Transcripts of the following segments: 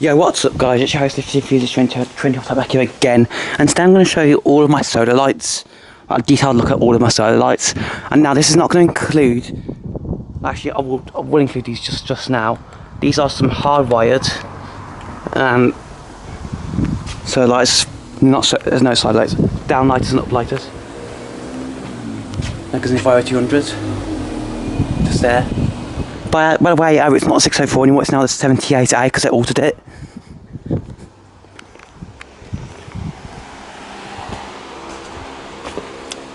Yo, what's up guys, it's your host Fuses20 back here again, and today I'm going to show you all of my solar lights, a detailed look at all of my solar lights. And now this is not going to include, actually I will include these just now. These are some hardwired solar lights, there's no side lights, downlighters and uplighters. That goes in 50200, just there. By the way, it's not 604 anymore, it's now the 78A because they altered it.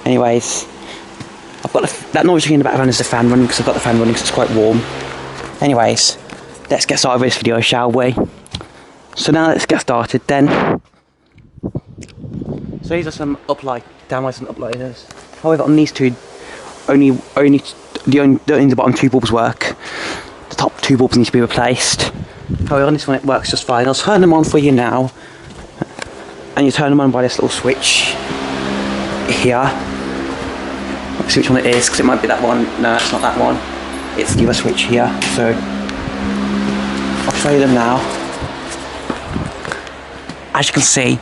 Anyways, I've got that noise you hear in the background is the fan running because I've got the fan running because it's quite warm. Anyways, let's get started with this video, shall we? So now let's get started then. So these are some downlights and uplighters. However, on these two, only the bottom two bulbs work. The top two bulbs need to be replaced. However, on this one it works just fine. I'll turn them on for you now. And you turn them on by this little switch here. Let's see which one it is, because it might be that one. No, it's not that one. It's the other switch here. So I'll show you them now. As you can see,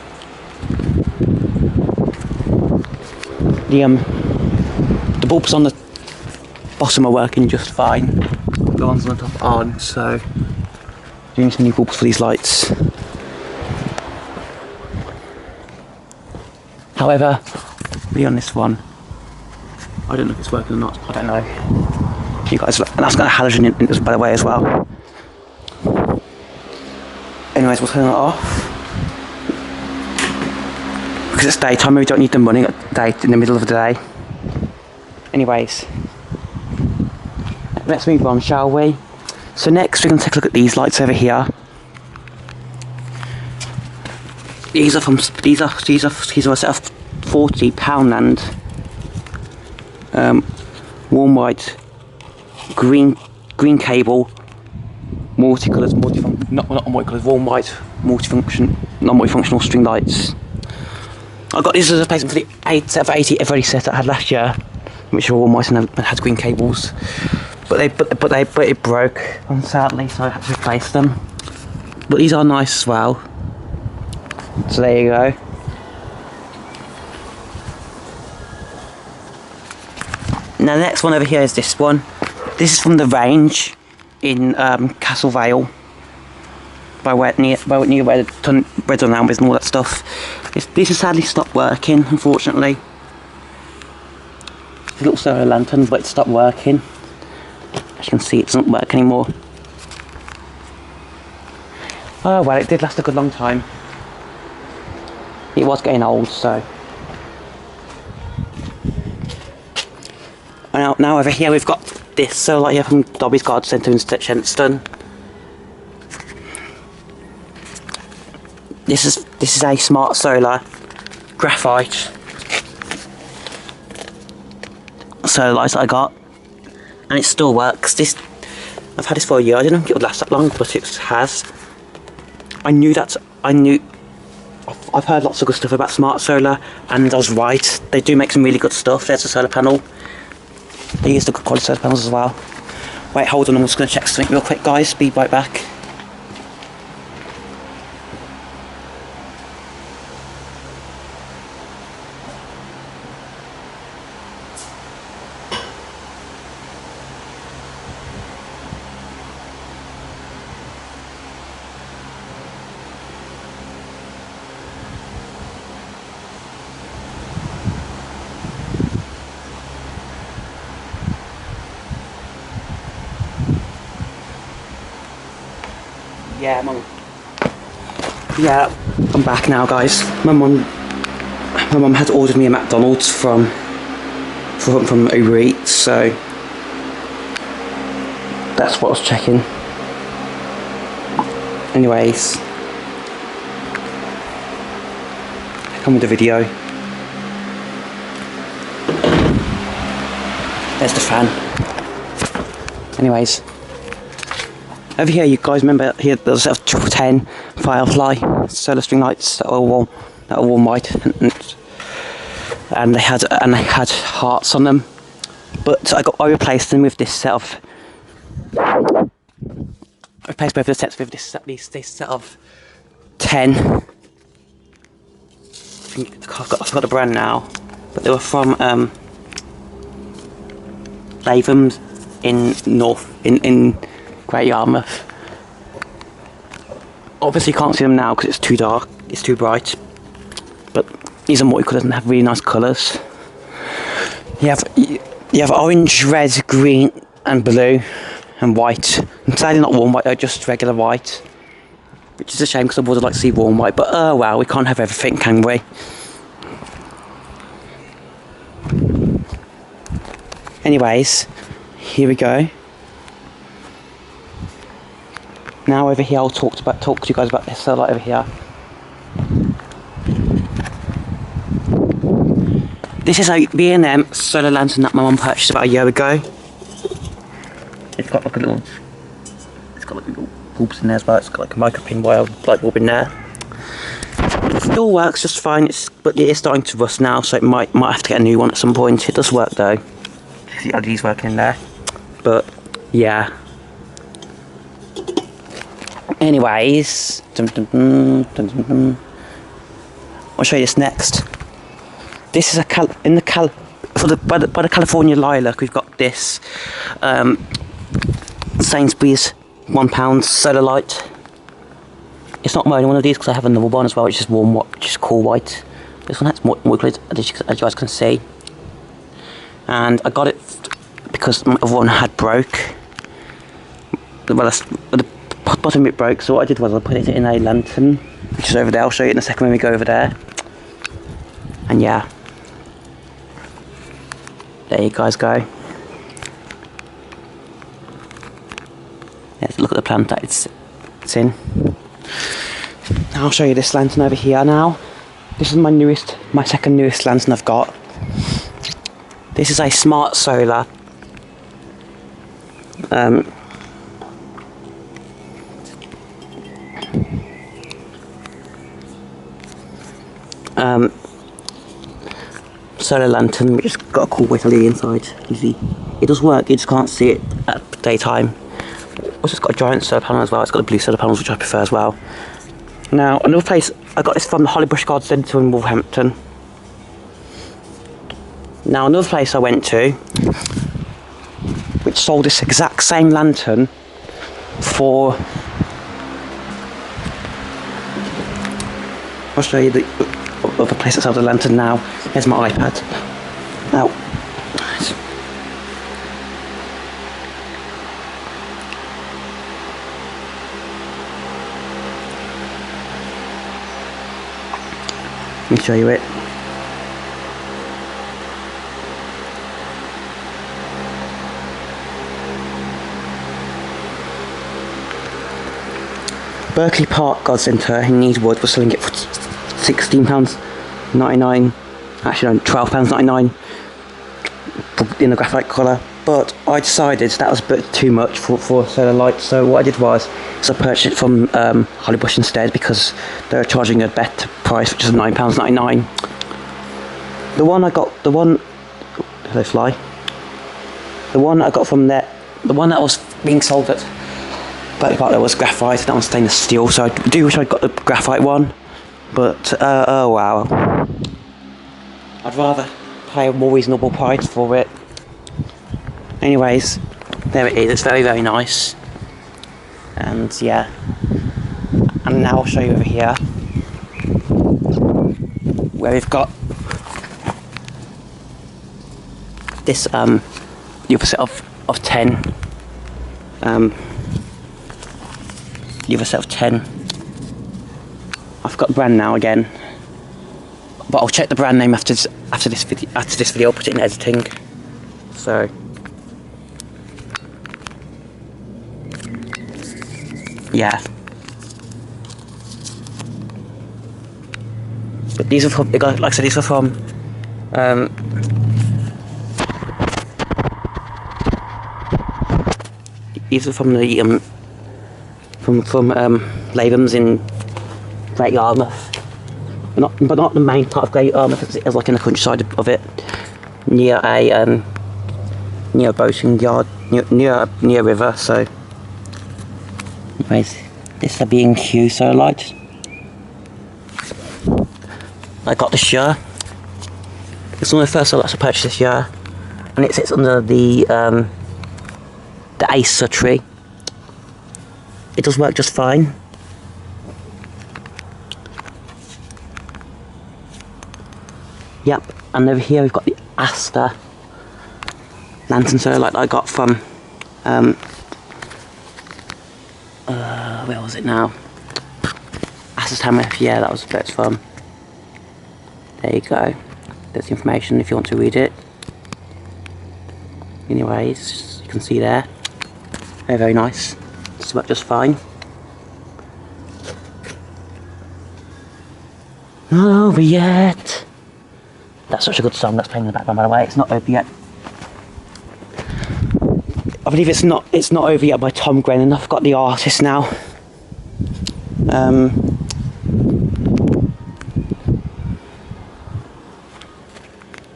the bulbs on the bottom are working just fine. The ones on the top aren't, so doing some new bulbs for these lights. However, really on this one, I don't know if it's working or not. I don't know. You guys, and that's got a halogen in it by the way as well. Anyways, we'll turn it off because it's daytime. We don't need them running at in the middle of the day. Anyways, let's move on, shall we? So next we're going to take a look at these lights over here. These are a set of 40 Poundland warm white green cable multicolours, not multicolours, warm white non-multifunctional string lights. I got these as a replacement for the set of 80 Eveready set that I had last year, which were warm white and had green cables. But it broke, sadly, so I had to replace them. But these are nice as well. So there you go. Now the next one over here is this one. This is from the range in Castle Vale, near where the Red Lamb is and all that stuff. This has sadly stopped working, unfortunately. It's a little solar lantern, but it stopped working. As you can see, it doesn't work anymore. Oh well, it did last a good long time. It was getting old, so. Now over here we've got this solar light here from Dobby's Garden Centre in Shenstone. This is a smart solar graphite solar light that I got, and it still works. I've had this for a year. I didn't think it would last that long, but it has. I've heard lots of good stuff about smart solar, and I was right. They do make some really good stuff. There's a solar panel. They use the good quality solar panels as well. Wait, hold on, I'm just going to check something real quick, guys. Be right back. Yeah, I'm back now, guys. My mum had ordered me a McDonald's from Uber Eats, so that's what I was checking. Anyways, come with the video. There's the fan. Anyways. Over here, you guys remember here there's a set of 10 Firefly solar string lights that were warm white, and they had hearts on them. But I replaced them with this set of I replaced both of the sets with this set of 10. I forgot the brand now, but they were from Latham's in Great Yarmouth. Obviously you can't see them now because it's too dark, it's too bright, but these are multicolours and have really nice colours. You have orange, red, green and blue and white. And sadly not warm white though, just regular white, which is a shame because I would like to see warm white, but oh well, we can't have everything, can we? Anyways, here we go. Now over here I'll talk to you guys about this solar light over here. This is a B&M solar lantern that my mum purchased about a year ago. It's got like a little bulbs in there as well. It's got like a micro pin wire light bulb in there. It still works just fine, but it is starting to rust now, so it might have to get a new one at some point. It does work though. See the LED's working in there. But yeah. Anyways, I'll show you this next. This is by the California Lilac. We've got this Sainsbury's £1 solar light. It's not my only one of these because I have another one as well, which is warm, which is cool white. This one has more colours, as you guys can see. And I got it because my other one had broke. Well, the bottom bit broke, so what I did was I put it in a lantern, which is over there. I'll show you in a second when we go over there. And yeah, there you guys go. Let's look at the plant that it's in. Now I'll show you this lantern over here now. This is my second newest lantern I've got. This is a smart solar. Solar lantern, which has got a cool white LED inside. You see, it does work, you just can't see it at daytime. Also, it's got a giant solar panel as well. It's got the blue solar panels, which I prefer as well. Now, another place, I got this from the Hollybush Garden Centre in Wolverhampton. Now, another place I went to, which sold this exact same lantern for... I'll show you the other place that sells the lantern now. Here's my iPad. Now, let me show you it. Berkeley Park Garden Centre in Needwood was selling it for £16.99. Actually, no, £12.99 in the graphite colour. But I decided that was a bit too much for a solar light. So what I did was I purchased it from Hollybush instead because they were charging a better price, which is £9.99. The one I got, hello fly. The one I got from there, the one that was being sold at Berkeley Park, there was graphite, that one's stainless steel. So I do wish I got the graphite one, but oh wow. I'd rather pay a more reasonable price for it. Anyways, there it is. It's very, very nice. And yeah. And now I'll show you over here where we've got this the other set of 10. The other set of 10. I forgot the brand now again. But I'll check the brand name after this video. I'll put it in editing. So yeah. But these are from, like I said, these are from these are from the from Latham's in Great Yarmouth. But not the main part of Great Yarmouth. It's like in the countryside of it, near a near a boating yard, near a river. So Anyways, this is a B&Q solar light. I got this year. It's one of the first solar lights I purchased this year, and it sits under the Acer tree. It does work just fine. Yep, and over here we've got the Asta lantern solar light that I got from where was it now? Asta Tamworth, yeah, that was where it's from. There you go. There's the information if you want to read it. Anyways, you can see there. Very, very nice. It's worked just fine. Not over yet. That's such a good song that's playing in the background, by the way. It's not over yet. I believe it's not over yet by Tom Grennan. I've got the artist now.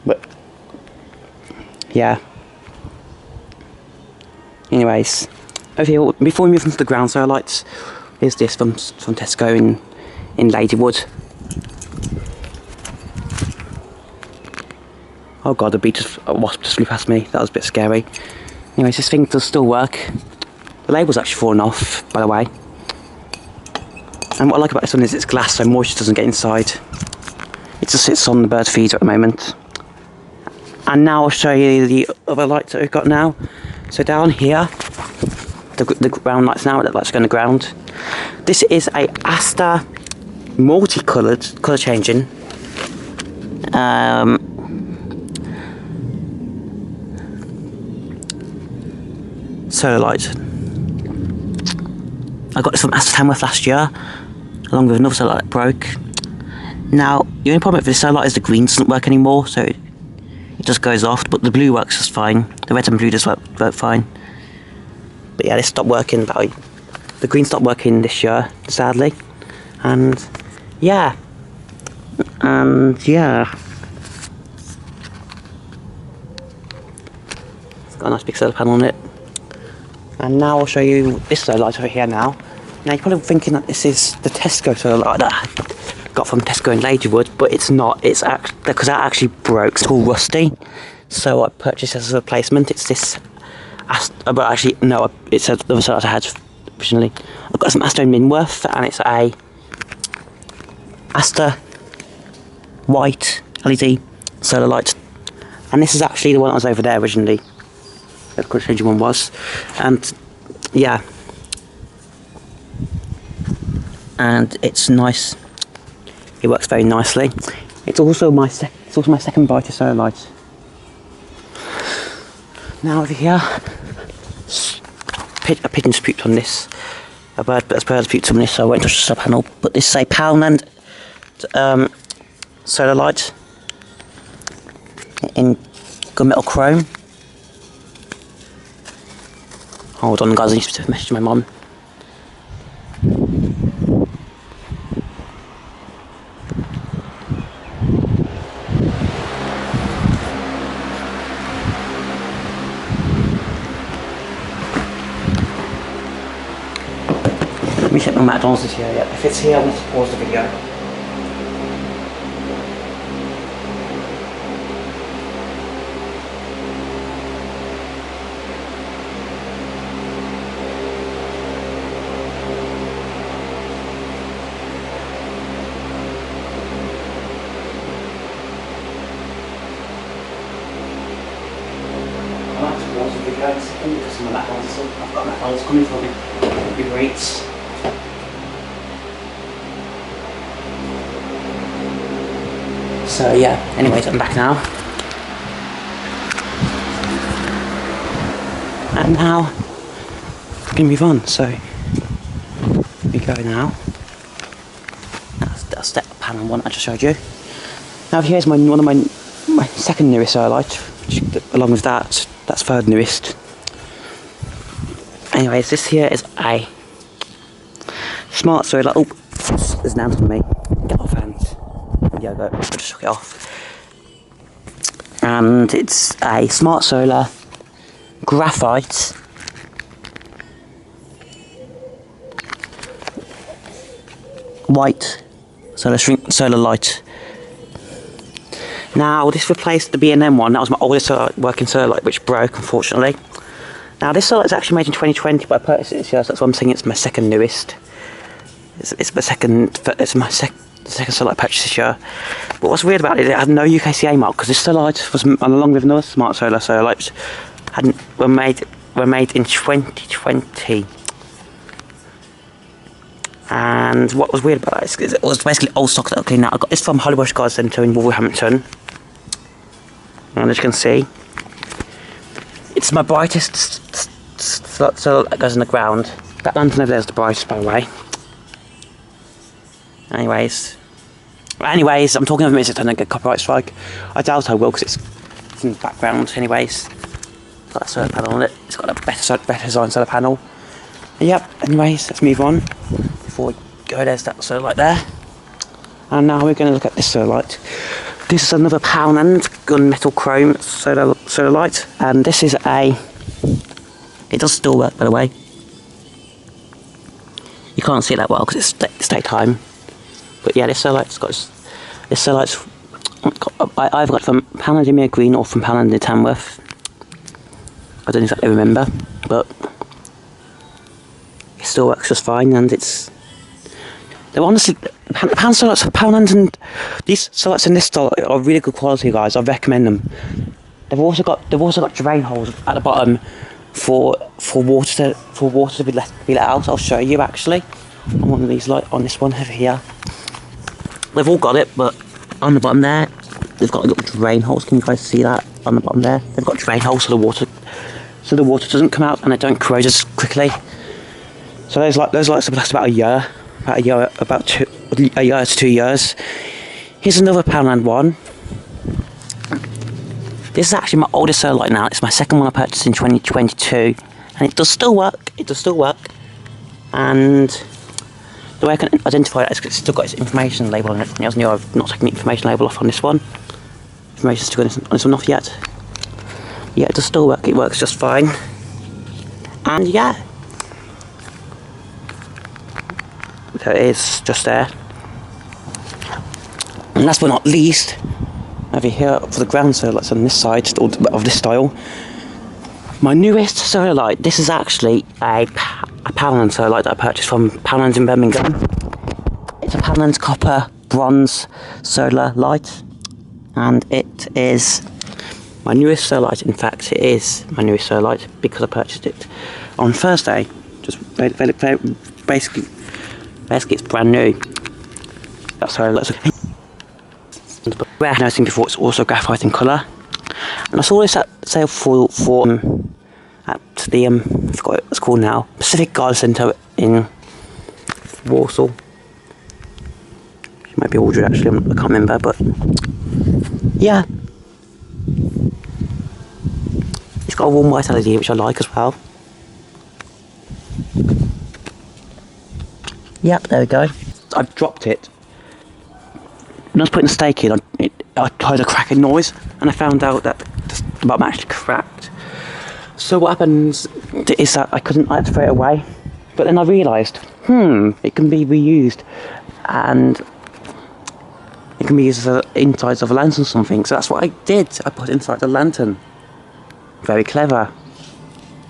But yeah. Anyways, over here, before we move into the ground solar lights, here's this from Tesco in Ladywood. Oh god, a wasp just flew past me. That was a bit scary. Anyways, this thing does still work. The label's actually fallen off, by the way. And what I like about this one is it's glass, so moisture doesn't get inside. It just sits on the bird feeder at the moment. And now I'll show you the other lights that we've got now. So down here, the ground lights now, that light's going to ground. This is a Asta multicoloured, colour changing. Solar light. I got this from Asta Tamworth last year, along with another solar light that broke. Now, the only problem with this solar light is the green doesn't work anymore, so it just goes off, but the blue works just fine. The red and blue just work fine. But yeah, this stopped working the green stopped working this year, sadly. And yeah. It's got a nice big solar panel on it. And now I'll show you this solar light over here now. Now you're probably thinking that this is the Tesco solar light that I got from Tesco in Ladywood, but it's not. It's because that actually broke. It's all rusty. So I purchased this as a replacement. It's this, but actually no, it's the solar light I had originally. I've got some Asta in Minworth, and it's a Asta white LED solar light. And this is actually the one that was over there originally. The colour changing one was, and yeah, and it's nice. It works very nicely. It's also my second brightest solar light. Now over here, a pigeon's pooped on this. A bird's pooped on this, so I won't touch the solar panel. But this is a Poundland solar light in gunmetal chrome. Hold on guys, I need to message my mum. Let me check my McDonald's is here yet. If it's here, I want to pause the video. Because my McDonald's, I've got McDonald's coming for me. Uber Eats. So yeah, anyways, I'm back now. And now we can move on. So we go now. That's the panel one I just showed you. Now here's one of my second nearest solar light, which, along with that's third newest. Anyways, this here is a smart solar light. Oh, there's an ant on me. Get off, ant. Yeah, I just shook it off. And it's a smart solar graphite white solar light. Now this replaced the B&M one. That was my oldest working solar light, which broke unfortunately. Now this solar light is actually made in 2020, but I purchased it this year, so that's why I'm saying it's my second newest. It's my second solar light purchase this year. But what's weird about it had no UKCA mark, because this solar light was, along with another smart solar lights, were made in 2020. And what was weird about that is it was basically old stock that I cleaned out. I got this from Hollywood Garden Centre in Wolverhampton. And as you can see, it's my brightest solar that goes in the ground. That lantern over there is the brightest, by the way. Anyways, I'm talking over minutes, I don't get copyright strike. I doubt I will, because it's in the background. Anyways, it's got a solar panel on it. It's got a better design solar panel. Yep, anyways, let's move on. Before we go, there's that solar light there. And now we're going to look at this solar light. This is another Poundland gunmetal chrome solar light. And this is it does still work, by the way. You can't see it that well because it's daytime. But yeah, this solar light's either got it from Poundland in Mere Green or from Poundland in Tamworth. I don't exactly remember, but it still works just fine, and they're honestly, Poundland and these solar lights in this style are really good quality, guys. I recommend them. They've also got drain holes at the bottom for water to be let out. I'll show you actually on one of these, like on this one over here. They've all got it, but on the bottom there, they've got little drain holes. Can you guys see that on the bottom there? They've got drain holes so the water doesn't come out and they don't corrode as quickly. So those lights will last about a year to 2 years. Here's another Poundland one. This is actually my oldest solar light now. It's my second one I purchased in 2022, and it does still work. And the way I can identify that is because it's still got its information label on it. I've not taken the information label off on this one. Information's still on this one off yet. Yeah, it does still work. It works just fine. And yeah, there it is, just there. And last but not least, over here for the ground solar lights on this side of this style, my newest solar light. This is actually a Poundland solar light that I purchased from Poundland in Birmingham. It's a Poundland copper bronze solar light, and it is my newest solar light. In fact, it is my newest solar light because I purchased it on Thursday. Just basically it's brand new. That's how it looks. Where I noticed before, it's also graphite in colour. And I saw this at sale at the I forgot what it's called now, Pacific Garden Centre in Walsall. It might be Aldred actually, I can't remember, but yeah. It's got a warm white LED which I like as well. Yep, there we go. I've dropped it. When I was putting the stake in, I heard a cracking noise, and I found out that the bottom actually cracked. So what happens is that I had to throw it away, but then I realised, it can be reused, and it can be used as the insides of a lantern or something. So that's what I did. I put it inside the lantern. Very clever.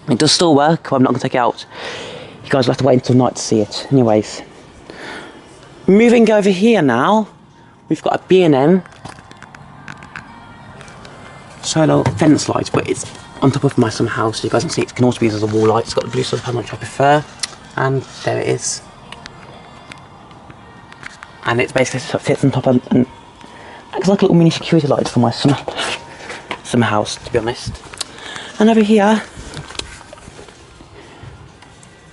It does still work. I'm not going to take it out. You guys will have to wait until night to see it. Anyways, moving over here now, we've got a B&M solar fence light, but it's on top of my summer house, so you guys can see it can also be used as a wall light. It's got the blue solar panel which I prefer, and there it is. And it's basically sits on top of, and acts like a little mini security light for my summer house, to be honest. And over here,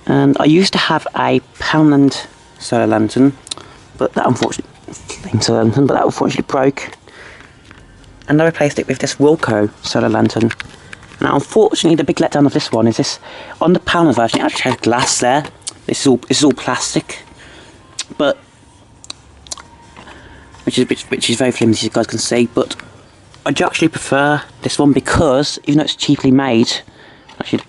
and I used to have a Poundland solar lantern, but that unfortunately broke. And I replaced it with this Wilko solar lantern. Now, unfortunately, the big letdown of this one is this. On the Poundland version, it actually has glass there. This is all plastic, but which is very flimsy, as you guys can see. But I do actually prefer this one because even though it's cheaply made, actually.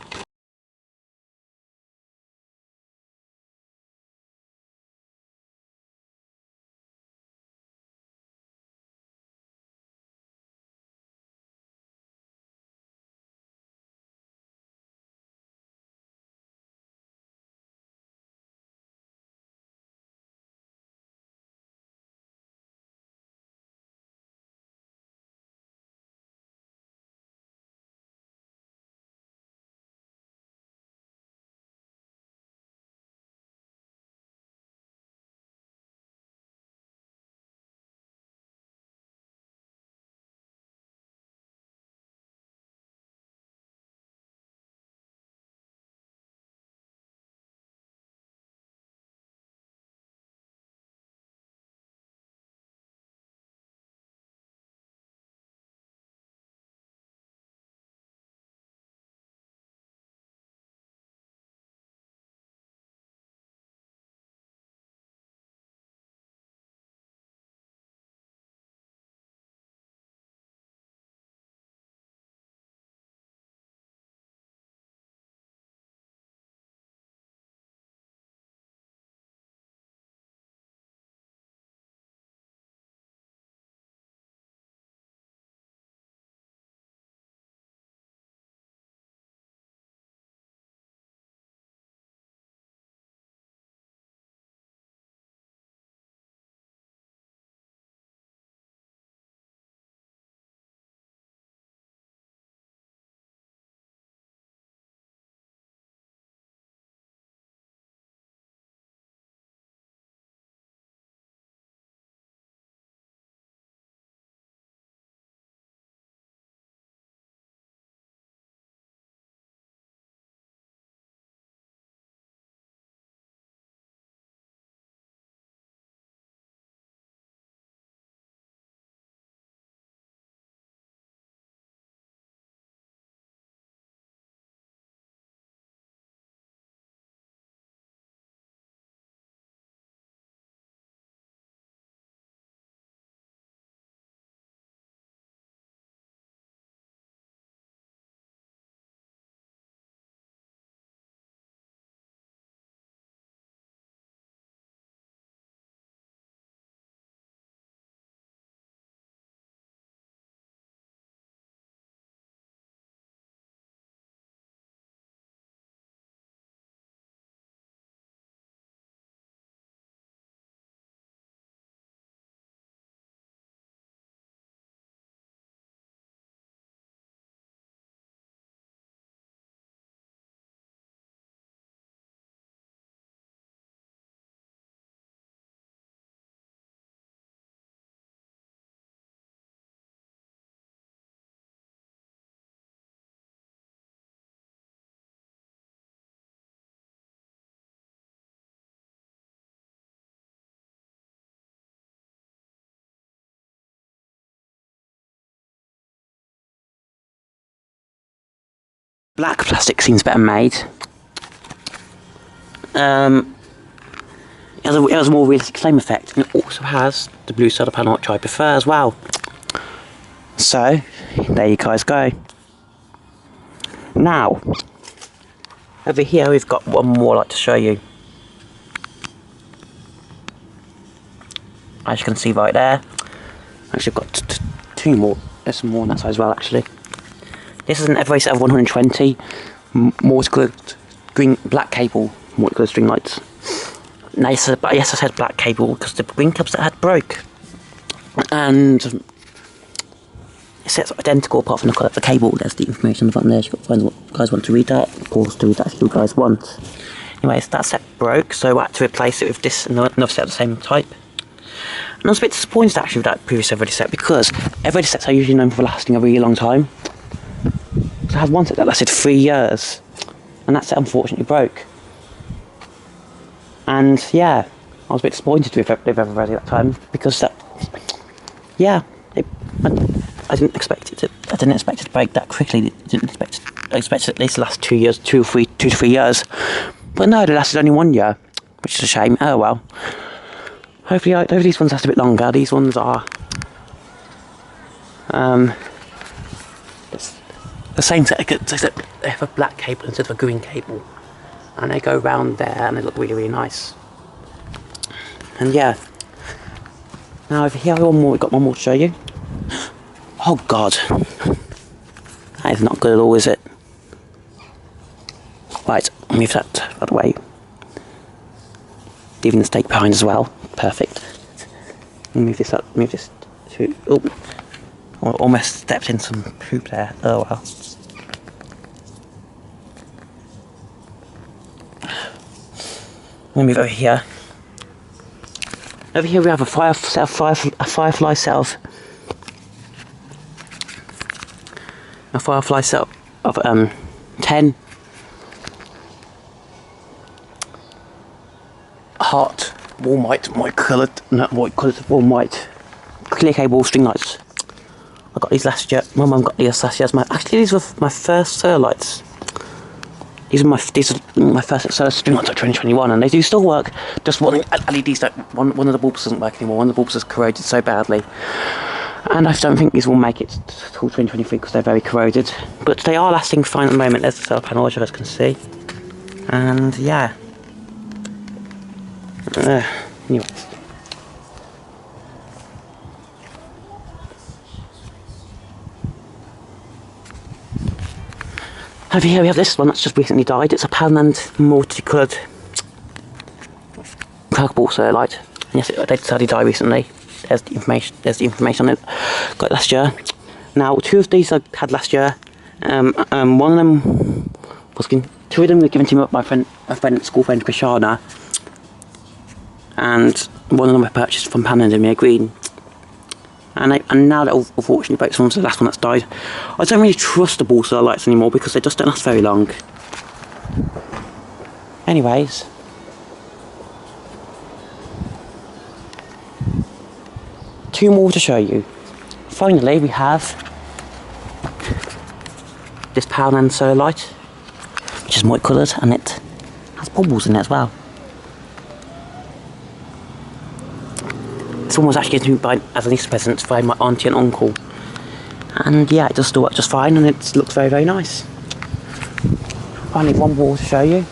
black plastic seems better made. It has a more realistic flame effect, and it also has the blue solar panel, which I prefer as well. So, there you guys go. Now, over here we've got one more I'd like to show you. As you can see right there, actually I've got two more. There's some more on that side as well, actually. This is an Eveready set of 120 multicoloured black cable, multicoloured string lights. Now, yes, I said black cable because the green cables that I had broke, and it's identical apart from the colour of the cable. There's the information on the bottom there. You've got to find what you guys want to read that. Of course, to read that if you guys want. Anyways, that set broke, so I had to replace it with this another set of the same type. And I was a bit disappointed actually with that previous Eveready set, because Eveready sets are usually known for lasting a really long time. So I had one set that lasted 3 years, and that set unfortunately broke. And yeah, I was a bit disappointed with Eveready at that time, because that, yeah, I didn't expect it to break that quickly. I expected at least to last 2 years, 2 to 3 years. But no, they lasted only 1 year, which is a shame. Oh well. Hopefully these ones last a bit longer. These ones are the same set, except they have a black cable instead of a green cable, and they go round there and they look really, really nice. And yeah, now over here we've got one more to show you. Oh god, that is not good at all, is it? Right, move that out of the way. Leaving the stake behind as well. Perfect. Move this up. Move this to. Oh, I almost stepped in some poop there. Oh well. Let me move over here. Over here we have a firefly set of 10 hot white coloured clear cable string lights. I got these last year. My mum got these last year. Actually, these were my first solar lights. These are my first solar string lights of 2021, and they do still work. Just one LEDs one of the bulbs doesn't work anymore. One of the bulbs has corroded so badly, and I don't think these will make it till 2023 because they're very corroded. But they are lasting fine at the moment. There's the solar panel, as you guys can see, and yeah. Anyway. Over here we have this one that's just recently died. It's a Poundland multicoloured purple solar light. And yes, they decided to die recently. There's the information on it. Got it last year. Now, two of these I had last year. One of them was two of them were given to me by my school friend Krishana. And one of them I purchased from Poundland in Mere Green. And now that unfortunately breaks on to the last one that's died. I don't really trust the ball solar lights anymore because they just don't last very long. Anyways. Two more to show you. Finally we have this Poundland solar light, which is white coloured, and it has bubbles in it as well. This one was actually given to me as an Easter present by my auntie and uncle, and yeah, it does still work just fine, and it looks very, very nice. Finally, one more to show you.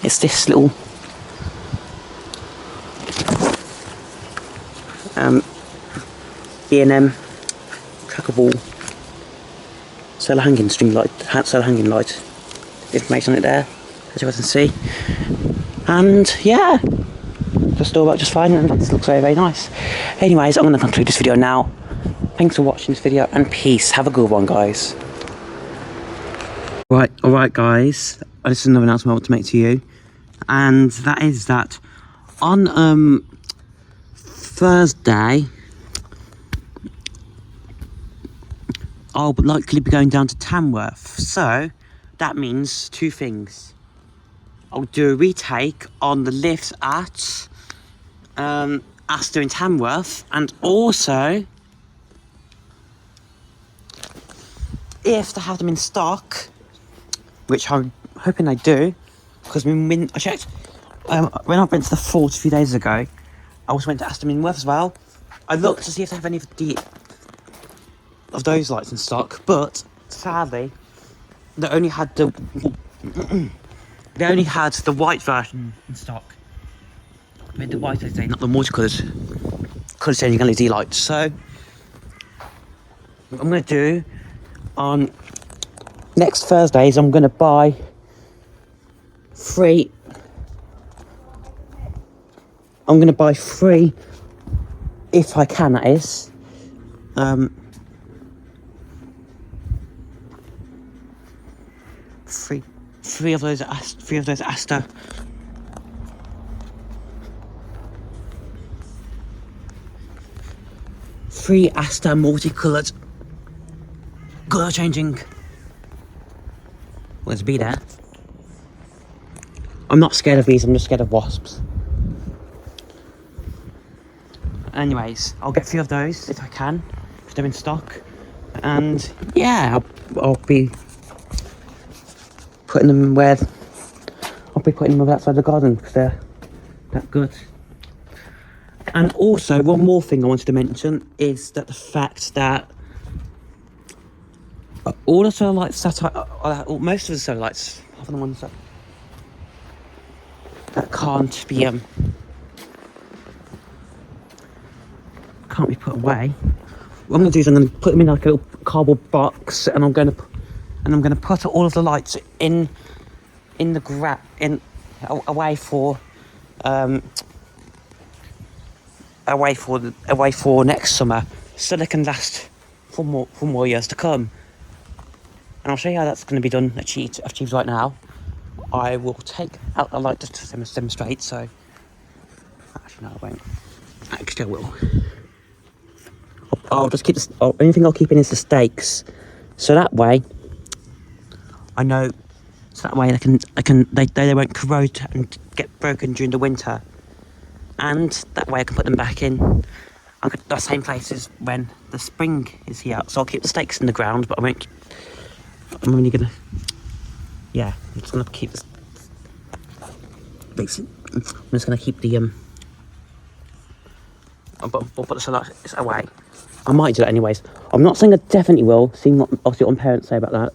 It's this little B&M trackable solar hanging light. Information on it there, as you guys can see. And yeah, just still work just fine, and it looks very, very nice. Anyways, I'm going to conclude this video now. Thanks for watching this video, and peace. Have a good one, guys. Alright guys, this is another announcement I want to make to you, and that is that on Thursday I'll likely be going down to Tamworth, so that means two things. I'll do a retake on the lifts at Astor in Tamworth, and also if they have them in stock, which I'm hoping they do, because when I checked, when I went to the Ford a few days ago, I also went to Aston Minworth as well. I looked to see if they have any of those lights in stock, but sadly, they only had the white version in stock. With the white LED, not the multicoloured colour changing LED lights. So what I'm going to do on next Thursday is I'm going to buy 3. I'm going to buy 3, if I can, that is. 3 of those Asta. 3 Asta multicoloured colour changing. Let's be there. I'm not scared of bees, I'm just scared of wasps. Anyways, I'll get 3 of those if I can, if they're in stock. And yeah, I'll be putting them outside the garden because they're that good. And also, one more thing I wanted to mention is that the fact that all the solar lights most of the solar lights, other than the ones that can't be put away. What I'm going to do is I'm going to put them in like a little cardboard box, and I'm going to put all of the lights in the away for next summer, so they can last for more years to come. And I'll show you how that's going to be done, achieved right now. I will take out the light just to demonstrate. So actually, no, I won't. Actually, I will. I'll just keep this. Only thing I'll keep in is the stakes, so that way I know. So that way they won't corrode and get broken during the winter, and that way I can put them back in the same places when the spring is here. So I'll keep the stakes in the ground, but I won't. I'm only gonna. Yeah, I'm just gonna keep this. I'm just gonna keep the I'll put the solar lights away. I might do that anyways. I'm not saying I definitely will, seeing obviously what my parents say about that.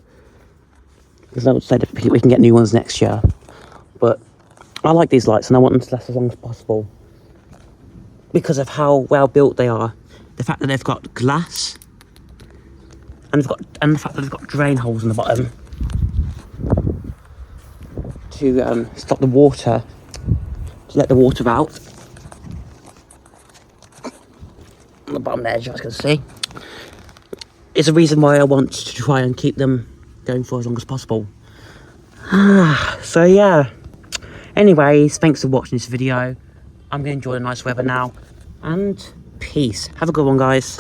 Because they would say that we can get new ones next year. But I like these lights and I want them to last as long as possible. Because of how well built they are. The fact that they've got glass. And the fact that they've got drain holes in the bottom. To stop the water. To let the water out. On the bottom there, as you guys can see, is a reason why I want to try and keep them going for as long as possible. So yeah, anyways, thanks for watching this video. I'm going to enjoy the nice weather now, and peace. Have a good one, guys.